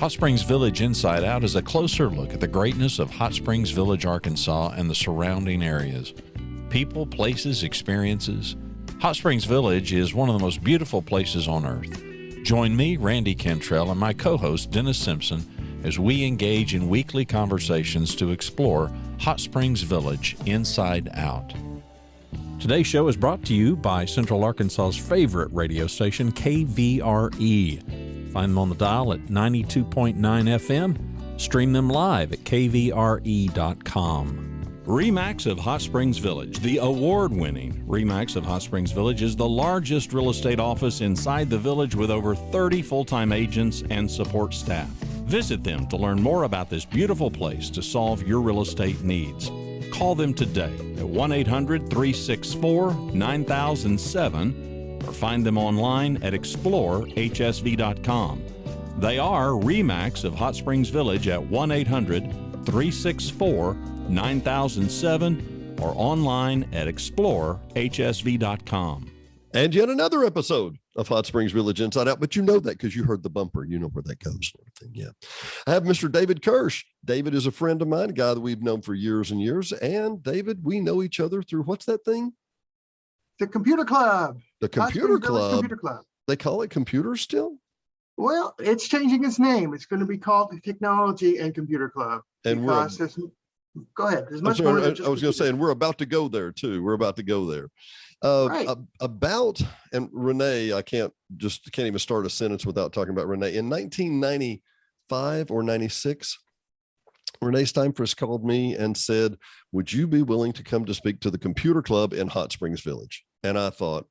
Hot Springs Village Inside Out is a closer look at the greatness of Hot Springs Village, Arkansas, and the surrounding areas. People, places, experiences. Hot Springs Village is one of the most beautiful places on earth. Join me, Randy Cantrell, and my co-host, Dennis Simpson, as we engage in weekly conversations to explore Hot Springs Village Inside Out. Today's show is brought to you by Central Arkansas's favorite radio station, KVRE. Find them on the dial at 92.9 FM. Stream them live at kvre.com. RE/MAX of Hot Springs Village, the award-winning RE/MAX of Hot Springs Village, is the largest real estate office inside the village with over 30 full-time agents and support staff. Visit them to learn more about this beautiful place to solve your real estate needs. Call them today at 1-800-364-9007 or find them online at explorehsv.com. They are RE/MAX of Hot Springs Village at 1-800-364-9007 or online at explorehsv.com. And yet another episode of Hot Springs Village Inside Out, but you know that because you heard the bumper. You know where that goes. Yeah. I have Mr. David Kirsch. David is a friend of mine, a guy that we've known for years and years. And David, we know each other through what's that thing? The Computer Club. The Computer Club. Computer Club. They call it computers still? Well, it's changing its name. It's going to be called the Technology and Computer Club. And go ahead. There's much more than just I was going to say, and we're about to go there too. We're about to go there. Right. And Renee, I can't even start a sentence without talking about Renee. In 1995 or 96, Renee Steinfris called me and said, would you be willing to come to speak to the Computer Club in Hot Springs Village? And I thought,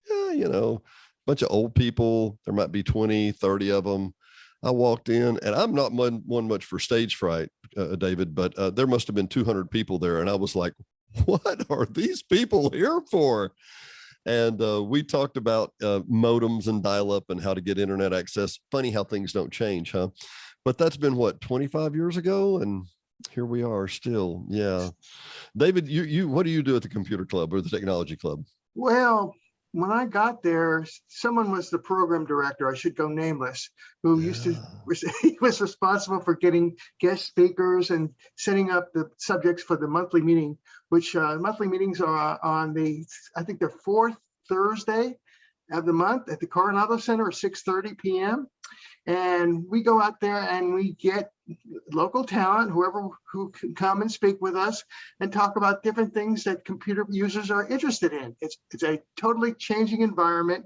a bunch of old people, there might be 20, 30 of them. I walked in, and I'm not one much for stage fright, David, but there must have been 200 people there. And I was like, what are these people here for? And we talked about modems and dial-up and how to get internet access. Funny how things don't change, huh? But that's been, 25 years ago? And here we are still. Yeah. David, you what do you do at the Computer Club or the Technology Club? Well, when I got there, someone was the program director, I should go nameless, who he was responsible for getting guest speakers and setting up the subjects for the monthly meeting, which monthly meetings are on I think the fourth Thursday of the month at the Coronado Center at 6:30 p.m. And we go out there and we get local talent, who can come and speak with us and talk about different things that computer users are interested in. It's a totally changing environment.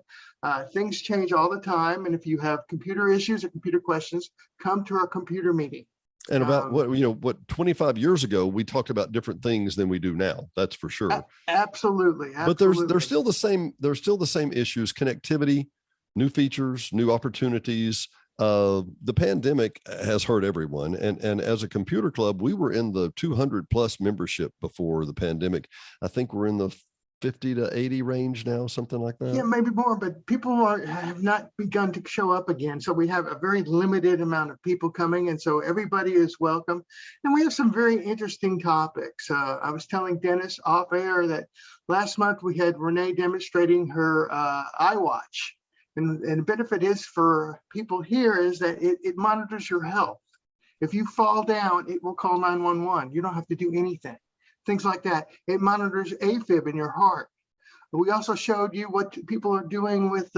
Things change all the time. And if you have computer issues or computer questions, come to our computer meeting. And about 25 years ago, we talked about different things than we do now. That's for sure. Absolutely. But there's still the same issues: connectivity, new features, new opportunities. The pandemic has hurt everyone. And as a computer club, we were in the 200 plus membership before the pandemic. I think we're in the 50 to 80 range now, something like that. Yeah, maybe more, but people have not begun to show up again. So we have a very limited amount of people coming. And so everybody is welcome. And we have some very interesting topics. I was telling Dennis off air that last month we had Renee demonstrating her iWatch. And the benefit is for people here is that it monitors your health. If you fall down, it will call 911. You don't have to do anything. Things like that. It monitors AFib in your heart. We also showed you what people are doing with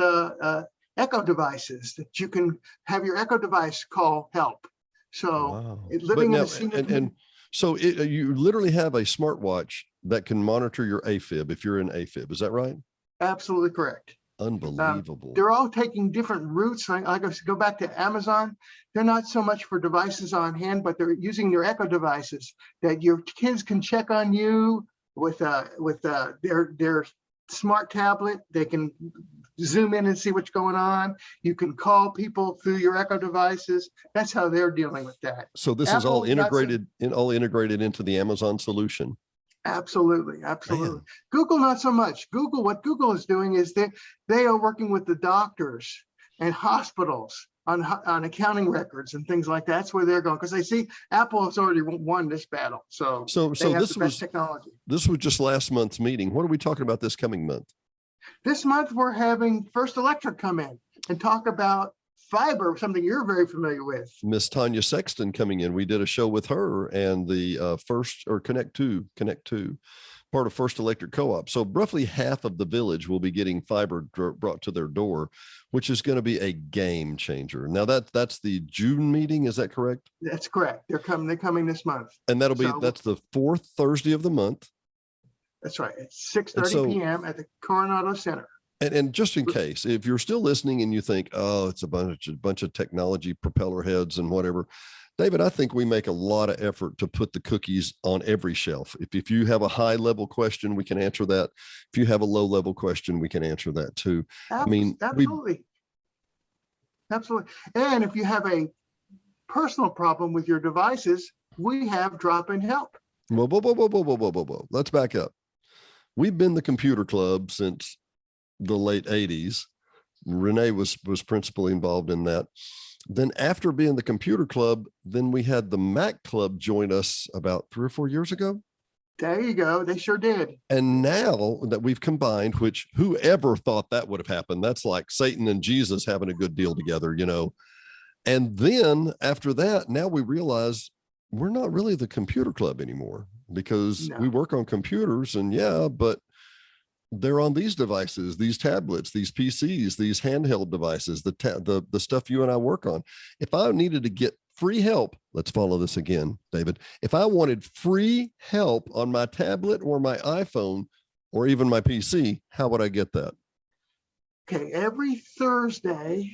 Echo devices, that you can have your Echo device call help. So living in a scene so you literally have a smartwatch that can monitor your AFib if you're in AFib. Is that right? Absolutely correct. Unbelievable. They're all taking different routes. Like I go back to Amazon, they're not so much for devices on hand, but they're using their Echo devices that your kids can check on you with their smart tablet. They can zoom in and see what's going on. You can call people through your Echo devices. That's how they're dealing with that. So this is all integrated into the Amazon solution. Absolutely. Man. Google, not so much. What Google is doing is they are working with the doctors and hospitals on accounting records and things like that. That's where they're going, because they see Apple has already won this battle. So this was technology. This was just last month's meeting. What are we talking about this coming month? This month we're having First Electric come in and talk about fiber, something you're very familiar with. Miss Tanya Sexton coming in. We did a show with her and the Connect Two, part of First Electric Co-op. So roughly half of the village will be getting fiber brought to their door, which is going to be a game changer. Now that's the June meeting. Is that correct? That's correct. They're coming this month. And that's the fourth Thursday of the month. That's right. It's 6:30 p.m. at the Coronado Center. And just in case, if you're still listening and you think, oh, it's a bunch of technology propeller heads and whatever, David, I think we make a lot of effort to put the cookies on every shelf. If you have a high level question, we can answer that. If you have a low level question, we can answer that too. Absolutely. Absolutely. And if you have a personal problem with your devices, we have drop-in help. Whoa. Let's back up. We've been the computer club since the late 80s. Renee was principally involved in that. Then after being the computer club, then we had the Mac club join us about 3 or 4 years ago. There you go. They sure did. And now that we've combined, which whoever thought that would have happened, that's like Satan and Jesus having a good deal together, you know. And then after that, now we realize we're not really the computer club anymore because we work on computers and but they're on these devices, these tablets, these PCs, these handheld devices, the stuff you and I work on. If I needed to get free help, let's follow this again, David. If I wanted free help on my tablet or my iPhone or even my PC, how would I get that? Okay, every Thursday,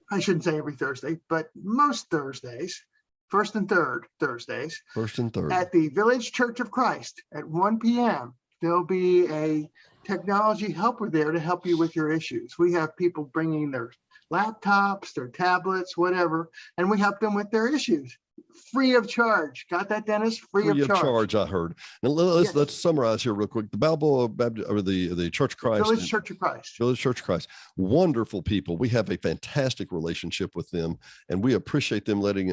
I shouldn't say every Thursday, but most Thursdays, first and third Thursdays, at the Village Church of Christ at 1 p.m., there'll be a technology helper there to help you with your issues. We have people bringing their laptops, their tablets, whatever, and we help them with their issues. Free of charge. Got that, Dennis? Free of charge. I heard. And let's summarize here real quick. The Balboa Baptist, or the Church of Christ. Village Church of Christ. Village Church of Christ. Wonderful people. We have a fantastic relationship with them, and we appreciate them letting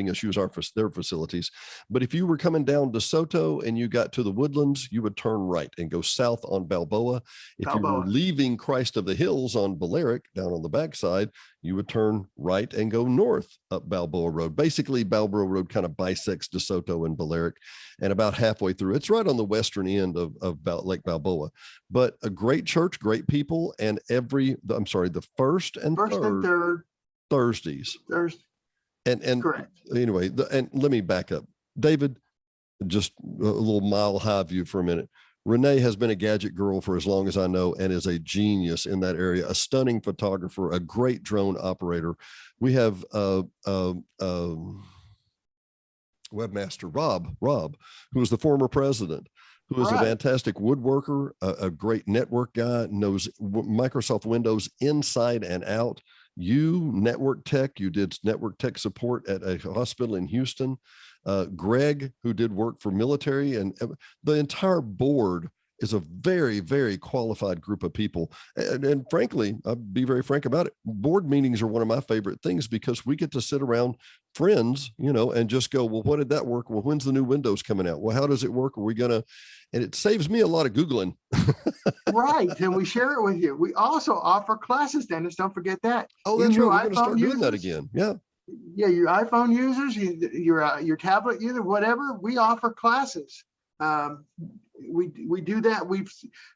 us use their facilities. But if you were coming down DeSoto and you got to the Woodlands, you would turn right and go south on Balboa. If you were leaving Christ of the Hills on Balearic, down on the backside, you would turn right and go north up Balboa Road. Basically, Balboa Road kind of bisects DeSoto and Balearic, and about halfway through, it's right on the western end of Lake Balboa. But a great church, great people, and the first and third Thursdays. And correct. Anyway, and let me back up, David. Just a little mile high view for a minute. Renee has been a gadget girl for as long as I know and is a genius in that area, a stunning photographer, a great drone operator. We have webmaster Rob, who is the former president, who is a fantastic woodworker, a great network guy, knows Microsoft Windows inside and out. You did network tech support at a hospital in Houston. Greg, who did work for military, and the entire board is a very, very qualified group of people. And frankly, I'll be very frank about it. Board meetings are one of my favorite things because we get to sit around friends, and just go, well, what did that work? Well, when's the new Windows coming out? Well, how does it work? Are we going to, and it saves me a lot of Googling. Right. And we share it with you. We also offer classes, Dennis. Don't forget that. Oh, that's right. We're going to start doing that again. Yeah. Yeah, your iPhone users, your tablet user, whatever, we offer classes. We do that. The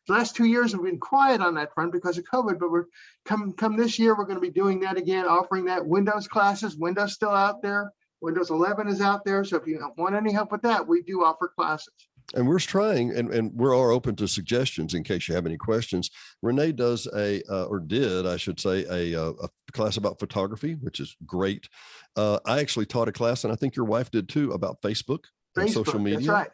last 2 years have been quiet on that front because of COVID, but we're come this year, we're going to be doing that again, offering that Windows classes. Windows still out there. Windows 11 is out there. So if you want any help with that, we do offer classes. And we're trying, and we're all open to suggestions in case you have any questions. Renee does a class about photography, which is great. I actually taught a class, and I think your wife did too, about Facebook and social media. That's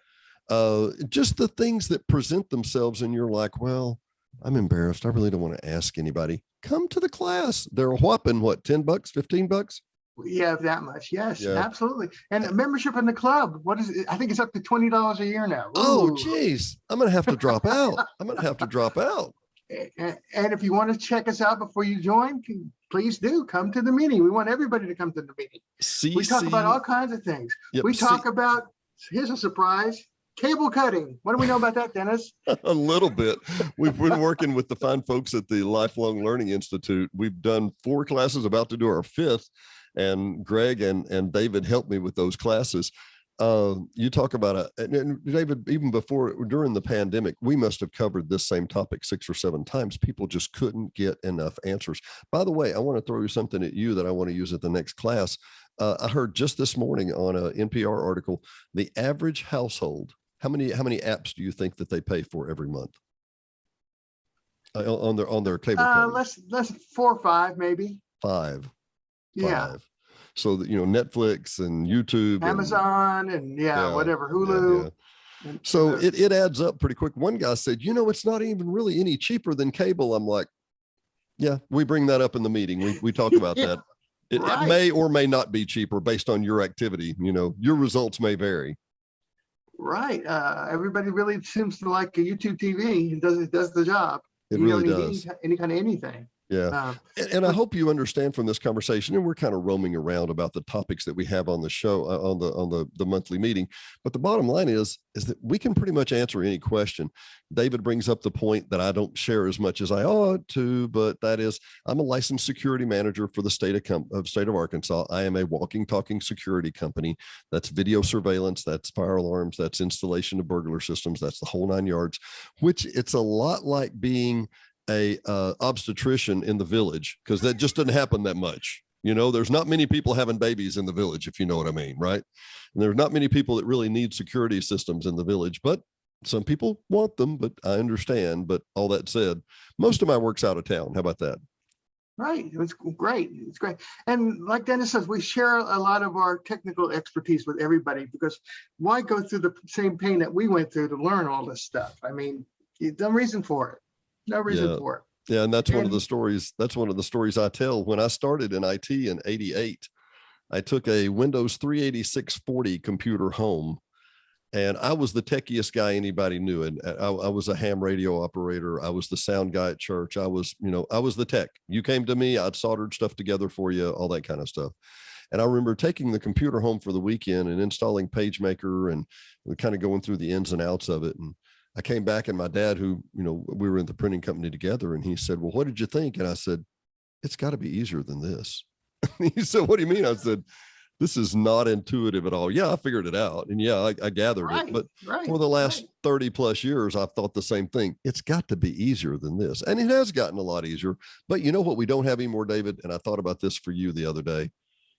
right. Just the things that present themselves, and you're like, well, I'm embarrassed. I really don't want to ask anybody. Come to the class. They're a whopping, what, $10, $15? We have that much. Yes, absolutely. And a membership in the club. What is it? I think it's up to $20 a year now. Ooh. Oh, geez. I'm going to have to drop out. And if you want to check us out before you join, please do come to the meeting. We want everybody to come to the meeting. We talk about all kinds of things. Yep, we talk about, here's a surprise, Cable cutting. What do we know about that, Dennis? A little bit. We've been working with the fine folks at the Lifelong Learning Institute. We've done 4 classes, about to do our 5th, and Greg and David helped me with those classes. You talk about and David, even during the pandemic, we must have covered this same topic 6 or 7 times. People just couldn't get enough answers. By the way, I want to throw something at you that I want to use at the next class. I heard just this morning on an NPR article, the average household, how many apps do you think that they pay for every month on their cable company? Less 4 or 5, maybe. 5. Yeah. So that, Netflix and YouTube, Amazon, and whatever, Hulu. Yeah. So it adds up pretty quick. One guy said, it's not even really any cheaper than cable. I'm like, yeah, we bring that up in the meeting. We talk about that. It may or may not be cheaper based on your activity. Your results may vary. Right. Everybody really seems to like a YouTube TV. It does the job. It you really don't does. Need any kind of anything. Yeah. And I hope you understand from this conversation, and we're kind of roaming around about the topics that we have on the show, on the monthly meeting. But the bottom line is that we can pretty much answer any question. David brings up the point that I don't share as much as I ought to, but that is, I'm a licensed security manager for the state of Arkansas. I am a walking, talking security company. That's video surveillance, that's fire alarms, that's installation of burglar systems, that's the whole 9 yards, which it's a lot like being a obstetrician in the village, because that just doesn't happen that much. There's not many people having babies in the village, if you know what I mean, right? And there's not many people that really need security systems in the village, but some people want them, but I understand. But all that said, most of my work's out of town. How about that? Right. It's great. It's great. And like Dennis says, we share a lot of our technical expertise with everybody, because why go through the same pain that we went through to learn all this stuff? I mean, no reason for it. No reason for it. Yeah. And that's one of the stories. That's one of the stories I tell. When I started in IT in 88, I took a Windows 386/40 computer home, and I was the techiest guy anybody knew. And I was a ham radio operator. I was the sound guy at church. I was the tech. You came to me, I'd soldered stuff together for you, all that kind of stuff. And I remember taking the computer home for the weekend and installing PageMaker and kind of going through the ins and outs of it. And I came back, and my dad, who, we were in the printing company together, and he said, well, what did you think? And I said, it's got to be easier than this. He said, what do you mean? I said, this is not intuitive at all. Yeah, I figured it out. And yeah, I gathered it. But for the last 30 plus years, I've thought the same thing. It's got to be easier than this. And it has gotten a lot easier. But you know what we don't have anymore, David? And I thought about this for you the other day.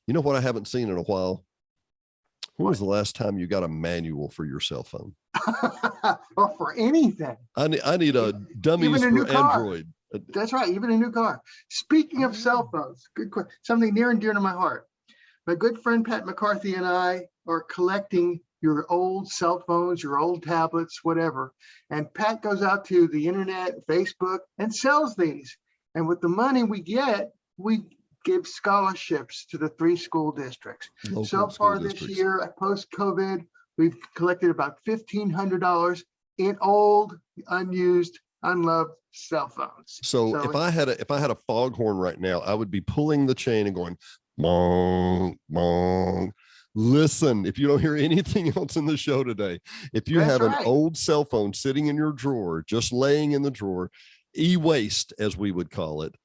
You know what I haven't seen in a while? When was the last time you got a manual for your cell phone? Or for anything. I need a dummies for Android. That's right. Even a new car. Speaking of cell phones, good question. Something near and dear to my heart. My good friend Pat McCarthy and I are collecting your old cell phones, your old tablets, whatever. And Pat goes out to the internet, Facebook, and sells these. And with the money we get, we give scholarships to the 3 school districts. So far this year, post-COVID, we've collected about $1,500 in old, unused, unloved cell phones. So if I had a foghorn right now, I would be pulling the chain and going, bong, bong. Listen, if you don't hear anything else in the show today, if you have an old cell phone sitting in your drawer, just laying in the drawer, e-waste, as we would call it,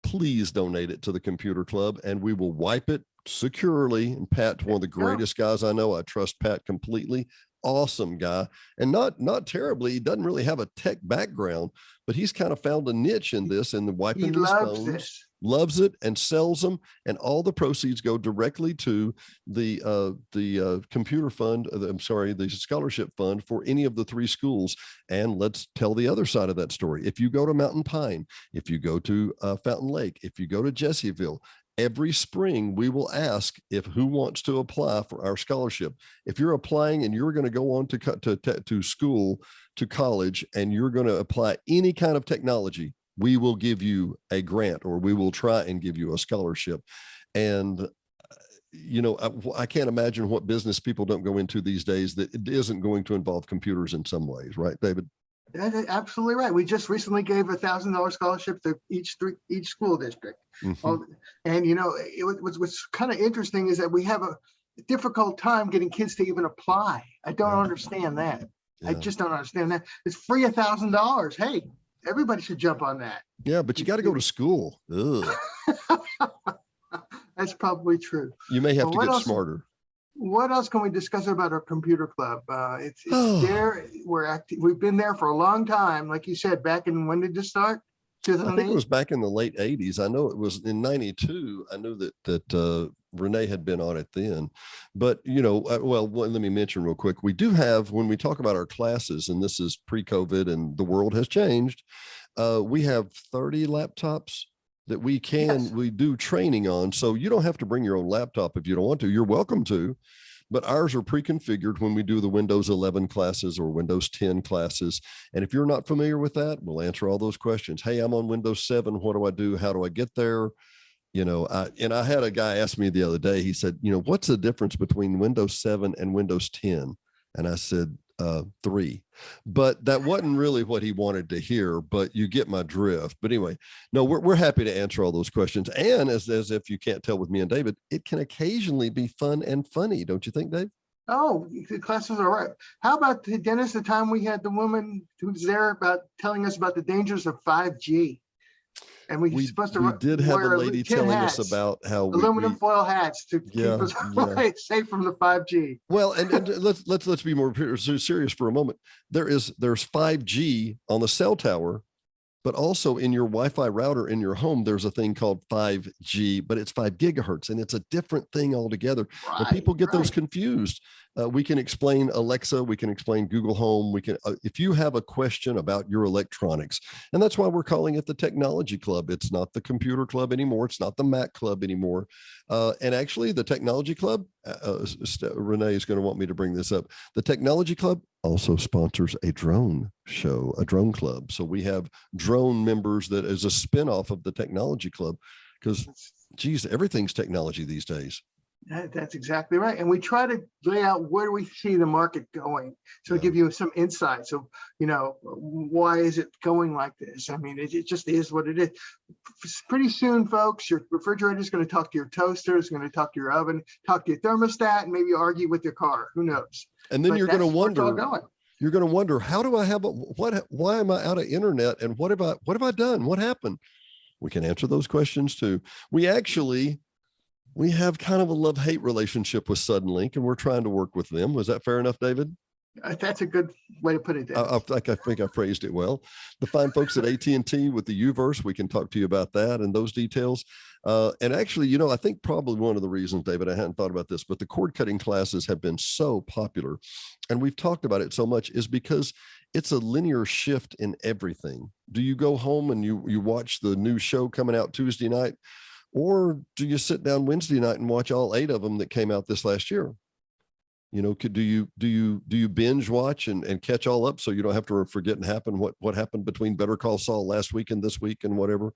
please donate it to the Computer Club, and we will wipe it securely. And Pat's one of the greatest guys I know. I trust Pat completely. Awesome guy, and not terribly. He doesn't really have a tech background, but he's kind of found a niche in this, and the wiping these phones. Loves it and sells them, and all the proceeds go directly to the computer fund. The scholarship fund for any of the 3 schools. And let's tell the other side of that story. If you go to Mountain Pine, if you go to Fountain Lake, if you go to Jessieville, every spring we will ask who wants to apply for our scholarship. If you're applying and you're going to go on to school, to college, and you're going to apply any kind of technology, we will give you a grant, or we will try and give you a scholarship. And, I can't imagine what business people don't go into these days that it isn't going to involve computers in some ways. Right, David? That's absolutely right. We just recently gave $1,000 scholarship to each school district. Mm-hmm. And, what's kind of interesting is that we have a difficult time getting kids to even apply. I don't understand that. I just don't understand that. It's free $1,000. Hey, everybody should jump on that. Yeah, but you got to go to school. Ugh. That's probably true. You may have to get smarter. What else can we discuss about our computer club? It's there. We're active. We've been there for a long time. Like you said, back in, when did this start? I think it was back in the late 80s. I know it was in 92. I knew that Renee had been on it then. But, well, let me mention real quick. We do have, when we talk about our classes, and this is pre-COVID and the world has changed, we have 30 laptops that we do training on. So you don't have to bring your own laptop if you don't want to. You're welcome to. But ours are pre-configured when we do the Windows 11 classes or Windows 10 classes. And if you're not familiar with that, we'll answer all those questions. Hey, I'm on Windows 7. What do I do? How do I get there? I had a guy ask me the other day, he said, what's the difference between Windows 7 and Windows 10? And I said, 3. But that wasn't really what he wanted to hear, but you get my drift. But anyway, no, we're happy to answer all those questions. And as if you can't tell with me and David, it can occasionally be fun and funny. Don't you think, Dave? Oh, the classes are right. How about, Dennis, the time we had the woman who was there about telling us about the dangers of 5G? And we did have a lady telling us about how aluminum foil hats to keep us safe from the 5G. Well, and let's be more serious for a moment. There's 5G on the cell tower, but also in your Wi-Fi router in your home, there's a thing called 5G, but it's 5 gigahertz, and it's a different thing altogether. Right, and people get those confused. We can explain Alexa, we can explain Google Home. We can, if you have a question about your electronics, and that's why we're calling it the Technology Club. It's not the Computer Club anymore. It's not the Mac Club anymore. And actually, the Technology Club, Renee is going to want me to bring this up. The Technology Club also sponsors a drone show, a drone club. So we have drone members that is a spinoff of the Technology Club, because, geez, everything's technology these days. That's exactly right. And we try to lay out where we see the market going. So give you some insight. So, why is it going like this? I mean, it just is what it is. Pretty soon, folks, your refrigerator is going to talk to your toaster, it's going to talk to your oven, talk to your thermostat, and maybe argue with your car. Who knows? And then you're going to wonder, how do I have why am I out of internet? And what have I done? What happened? We can answer those questions too. We have kind of a love-hate relationship with Suddenlink, and we're trying to work with them. Was that fair enough, David? That's a good way to put it. I think I phrased it well. The fine folks at AT&T with the Uverse, we can talk to you about that and those details. And actually, I think probably one of the reasons, David, I hadn't thought about this, but the cord cutting classes have been so popular, and we've talked about it so much, is because it's a linear shift in everything. Do you go home and you watch the new show coming out Tuesday night? Or do you sit down Wednesday night and watch all 8 of them that came out this last year? Do you binge watch and catch all up so you don't have to forget what happened between Better Call Saul last week and this week and whatever?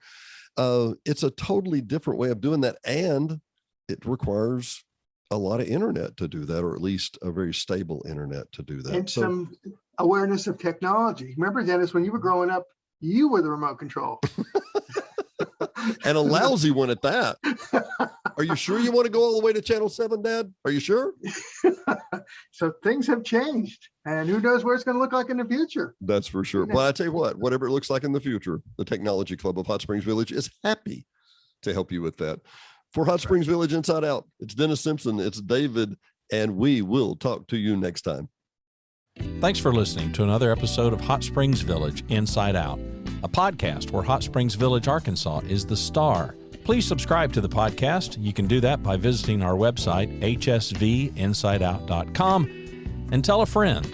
It's a totally different way of doing that, and it requires a lot of internet to do that, or at least a very stable internet to do that. And some awareness of technology. Remember, Dennis, when you were growing up, you were the remote control. And a lousy one at that. Are you sure you want to go all the way to channel 7, Dad? Are you sure? So things have changed, and who knows where it's going to look like in the future. That's for sure. But I tell you what, whatever it looks like in the future, the Technology Club of Hot Springs Village is happy to help you with that. For Hot Springs Village Inside Out, it's Dennis Simpson, it's David, and we will talk to you next time. Thanks for listening to another episode of Hot Springs Village Inside Out, a podcast where Hot Springs Village, Arkansas is the star. Please subscribe to the podcast. You can do that by visiting our website, hsvinsideout.com, and tell a friend.